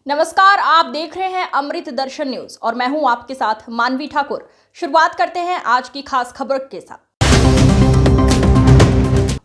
नमस्कार, आप देख रहे हैं अमृत दर्शन न्यूज और मैं हूं आपके साथ मानवी ठाकुर। शुरुआत करते हैं आज की खास खबर के साथ।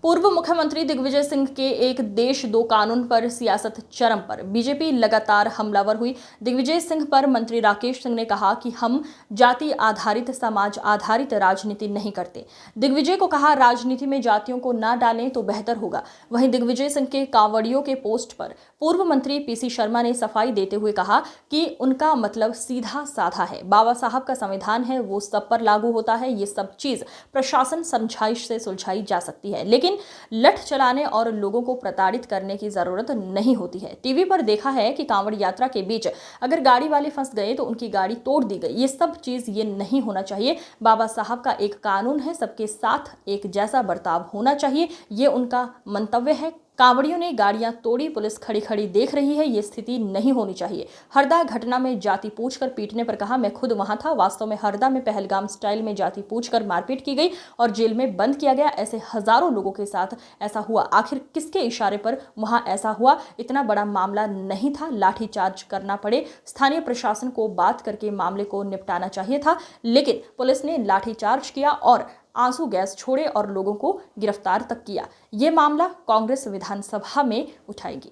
पूर्व मुख्यमंत्री दिग्विजय सिंह के एक देश दो कानून पर सियासत चरम पर। बीजेपी लगातार हमलावर हुई। दिग्विजय सिंह पर मंत्री राकेश सिंह ने कहा कि हम जाति आधारित, समाज आधारित राजनीति नहीं करते। दिग्विजय को कहा राजनीति में जातियों को ना डालें तो बेहतर होगा। वहीं दिग्विजय सिंह के कांवड़ियों के पोस्ट पर पूर्व मंत्री पीसी शर्मा ने सफाई देते हुए कहा कि उनका मतलब सीधा साधा है। बाबा साहब का संविधान है, वो सब पर लागू होता है। ये सब चीज प्रशासन समझाइश से सुलझाई जा सकती है, लेकिन लठ चलाने और लोगों को प्रताड़ित करने की जरूरत नहीं होती है। टीवी पर देखा है कि कांवड़ यात्रा के बीच अगर गाड़ी वाले फंस गए तो उनकी गाड़ी तोड़ दी गई। ये सब चीज ये नहीं होना चाहिए। बाबा साहब का एक कानून है, सबके साथ एक जैसा बर्ताव होना चाहिए, ये उनका मंतव्य है। कांवड़ियों ने गाड़ियां तोड़ी, पुलिस खड़ी खड़ी देख रही है। ये स्थिति नहीं होनी चाहिए। हरदा घटना में जाति पूछकर पीटने पर कहा मैं खुद वहां था। वास्तव में हरदा में पहलगाम स्टाइल में जाति पूछकर मारपीट की गई और जेल में बंद किया गया। ऐसे हजारों लोगों के साथ ऐसा हुआ। आखिर किसके इशारे पर वहां ऐसा हुआ? इतना बड़ा मामला नहीं था, लाठीचार्ज करना पड़े। स्थानीय प्रशासन को बात करके मामले को निपटाना चाहिए था, लेकिन पुलिस ने लाठीचार्ज किया और आंसू गैस छोड़े और लोगों को गिरफ्तार तक किया। ये मामला कांग्रेस विधानसभा में उठाएगी।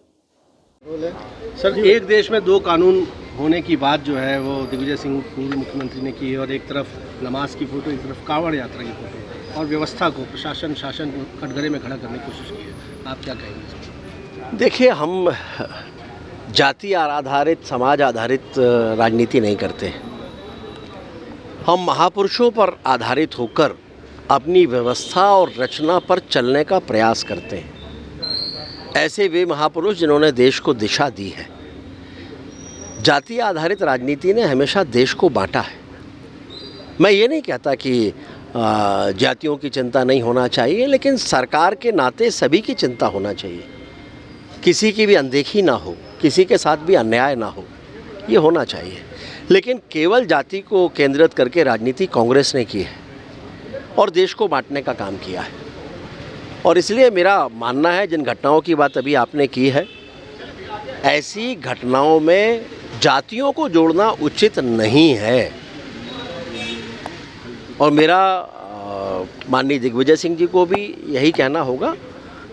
सर, एक देश में दो कानून होने की बात जो है वो दिग्विजय सिंह पूर्व मुख्यमंत्री ने की है, और एक तरफ नमाज की फोटो, एक तरफ कांवड़ यात्रा की फोटो, और व्यवस्था को, प्रशासन शासन को कटघरे में खड़ा करने की कोशिश की है। आप क्या कहेंगे? देखिए, हम जाति आधारित, समाज आधारित राजनीति नहीं करते। हम महापुरुषों पर आधारित होकर अपनी व्यवस्था और रचना पर चलने का प्रयास करते हैं। ऐसे वे महापुरुष जिन्होंने देश को दिशा दी है। जाति आधारित राजनीति ने हमेशा देश को बांटा है। मैं ये नहीं कहता कि जातियों की चिंता नहीं होना चाहिए, लेकिन सरकार के नाते सभी की चिंता होना चाहिए। किसी की भी अनदेखी ना हो, किसी के साथ भी अन्याय ना हो, ये होना चाहिए। लेकिन केवल जाति को केंद्रित करके राजनीति कांग्रेस ने की है और देश को बांटने का काम किया है। और इसलिए मेरा मानना है, जिन घटनाओं की बात अभी आपने की है, ऐसी घटनाओं में जातियों को जोड़ना उचित नहीं है। और मेरा माननीय दिग्विजय सिंह जी को भी यही कहना होगा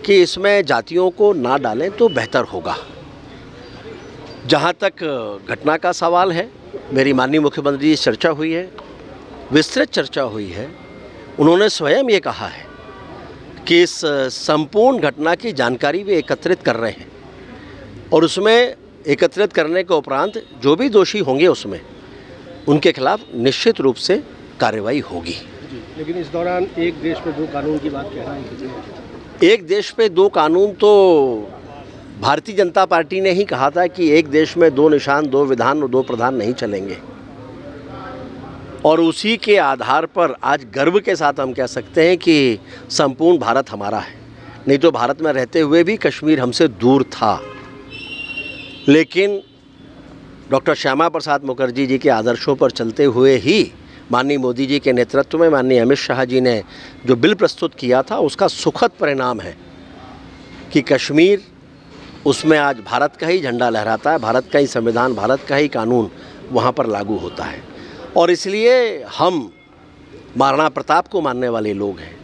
कि इसमें जातियों को ना डालें तो बेहतर होगा। जहाँ तक घटना का सवाल है, मेरी माननीय मुख्यमंत्री से चर्चा हुई है, विस्तृत चर्चा हुई है। उन्होंने स्वयं ये कहा है कि इस संपूर्ण घटना की जानकारी वे एकत्रित कर रहे हैं और उसमें एकत्रित करने के उपरांत जो भी दोषी होंगे उसमें उनके खिलाफ निश्चित रूप से कार्रवाई होगी। लेकिन इस दौरान एक देश पे दो कानून की बात कह रहे हैं। एक देश पे दो कानून तो भारतीय जनता पार्टी ने ही कहा था कि एक देश में दो निशान, दो विधान और दो प्रधान नहीं चलेंगे। और उसी के आधार पर आज गर्व के साथ हम कह सकते हैं कि संपूर्ण भारत हमारा है। नहीं तो भारत में रहते हुए भी कश्मीर हमसे दूर था। लेकिन डॉक्टर श्यामा प्रसाद मुखर्जी जी के आदर्शों पर चलते हुए ही माननीय मोदी जी के नेतृत्व में माननीय अमित शाह जी ने जो बिल प्रस्तुत किया था, उसका सुखद परिणाम है कि कश्मीर, उसमें आज भारत का ही झंडा लहराता है, भारत का ही संविधान, भारत का ही कानून वहाँ पर लागू होता है। और इसलिए हम महाराणा प्रताप को मानने वाले लोग हैं,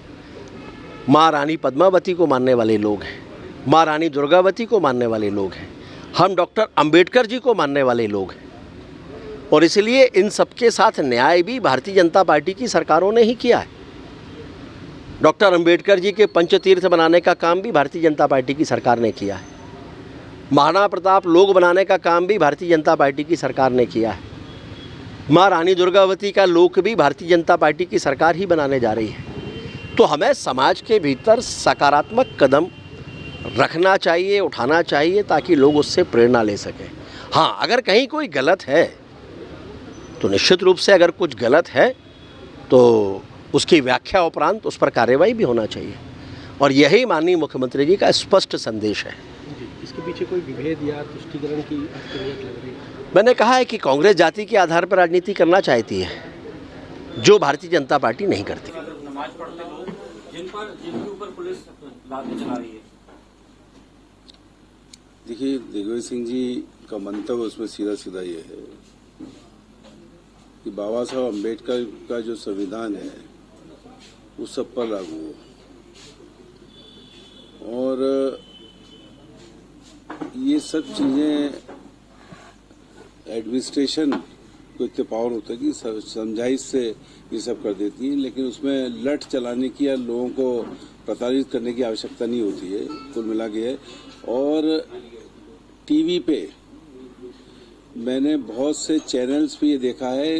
माँ रानी पद्मावती को मानने वाले लोग हैं, माँ रानी दुर्गावती को मानने वाले लोग हैं, हम डॉक्टर अंबेडकर जी को मानने वाले लोग हैं। और इसलिए इन सबके साथ न्याय भी भारतीय जनता पार्टी की सरकारों ने ही किया है। डॉक्टर अंबेडकर जी के पंचतीर्थ बनाने का काम भी भारतीय जनता पार्टी की सरकार ने किया है। महाराणा प्रताप लोक बनाने का काम भी भारतीय जनता पार्टी की सरकार ने किया है। माँ रानी दुर्गावती का लोक भी भारतीय जनता पार्टी की सरकार ही बनाने जा रही है। तो हमें समाज के भीतर सकारात्मक कदम रखना चाहिए, उठाना चाहिए, ताकि लोग उससे प्रेरणा ले सकें। हाँ, अगर कहीं कोई गलत है तो निश्चित रूप से, अगर कुछ गलत है तो उसकी व्याख्या उपरांत उस पर कार्रवाई भी होना चाहिए। और यही माननीय मुख्यमंत्री जी का स्पष्ट संदेश है। इसके पीछे कोई विभेद या तुष्टीकरण की आपको नीयत लग रही है? मैंने कहा है कि कांग्रेस जाति के आधार पर राजनीति करना चाहती है, जो भारतीय जनता पार्टी नहीं करती। नमाज पढ़ते लोग जिनके ऊपर पुलिस लाठी चला रही है। देखिए, दिग्विजय सिंह जी का मंतव्य उसमें सीधा सीधा ये है कि बाबा साहब अम्बेडकर का जो संविधान है वो सब पर लागू हो, और ये सब चीजें एडमिनिस्ट्रेशन को इतने पावर होता है कि समझाइश से ये सब कर देती है, लेकिन उसमें लठ चलाने की या लोगों को प्रताड़ित करने की आवश्यकता नहीं होती है, कुल मिला के है। और टीवी पे मैंने बहुत से चैनल्स पे ये देखा है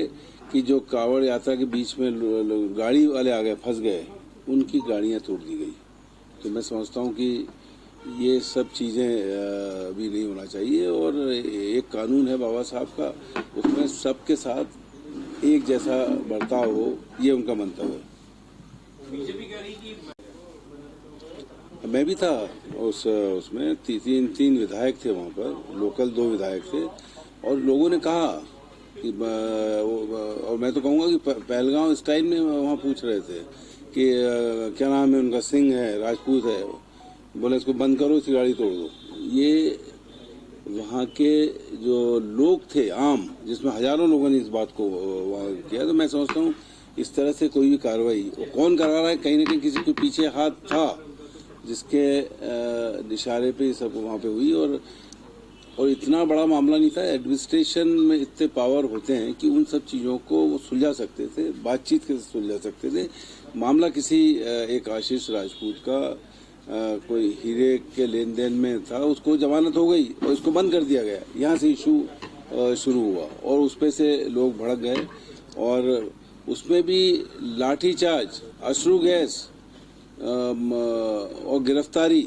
कि जो कांवड़ यात्रा के बीच में गाड़ी वाले आ गए, फंस गए, उनकी गाड़ियां तोड़ दी गई। तो मैं समझता हूँ कि ये सब चीजें भी नहीं होना चाहिए, और एक कानून है बाबा साहब का, उसमें सबके साथ एक जैसा बर्ताव हो, ये उनका मंतव्य है। बीजेपी कह रही कि मैं भी था उसमें तीन विधायक थे वहाँ पर, लोकल 2 विधायक थे, और लोगों ने कहा कि और मैं तो कहूँगा कि पहलगांव स्टाइल में वहाँ पूछ रहे थे कि क्या नाम है उनका, सिंह है, राजपूत है, बोले इसको बंद करो, इसकी गाड़ी तोड़ दो। ये वहाँ के जो लोग थे आम, जिसमें हजारों लोगों ने इस बात को वहाँ किया, तो मैं समझता हूँ इस तरह से कोई भी कार्रवाई कौन करा रहा है, कहीं न कहीं किसी के पीछे हाथ था जिसके इशारे पे सब वहाँ पे हुई, और इतना बड़ा मामला नहीं था। एडमिनिस्ट्रेशन में इतने पावर होते हैं कि उन सब चीज़ों को वो सुलझा सकते थे, बातचीत के सुलझा सकते थे। मामला किसी एक आशीष राजपूत का कोई हीरे के लेन देन में था, उसको जमानत हो गई और उसको बंद कर दिया गया। यहाँ से इशू शुरू हुआ और उस पे से लोग भड़क गए, और उसमें भी लाठीचार्ज, अश्रु गैस और गिरफ्तारी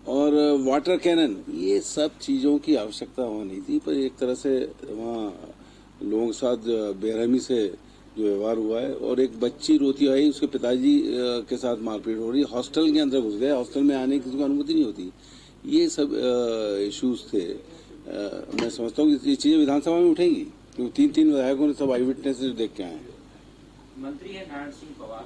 और वाटर कैनन, ये सब चीज़ों की आवश्यकता वहाँ नहीं थी। पर एक तरह से वहाँ लोगों के साथ बेरहमी से जो व्यवहार हुआ है, और एक बच्ची रोती आई, उसके पिताजी के साथ मारपीट हो रही है, हॉस्टल के अंदर घुस गए, हॉस्टल में आने की किसी को अनुमति नहीं होती। ये सब इश्यूज थे। मैं समझता हूँ कि ये चीज़ें विधानसभा में उठेंगी, क्योंकि 3 विधायकों ने सब आई विटनेस देख के आए हैं। मंत्री है नारायण सिंह पवार,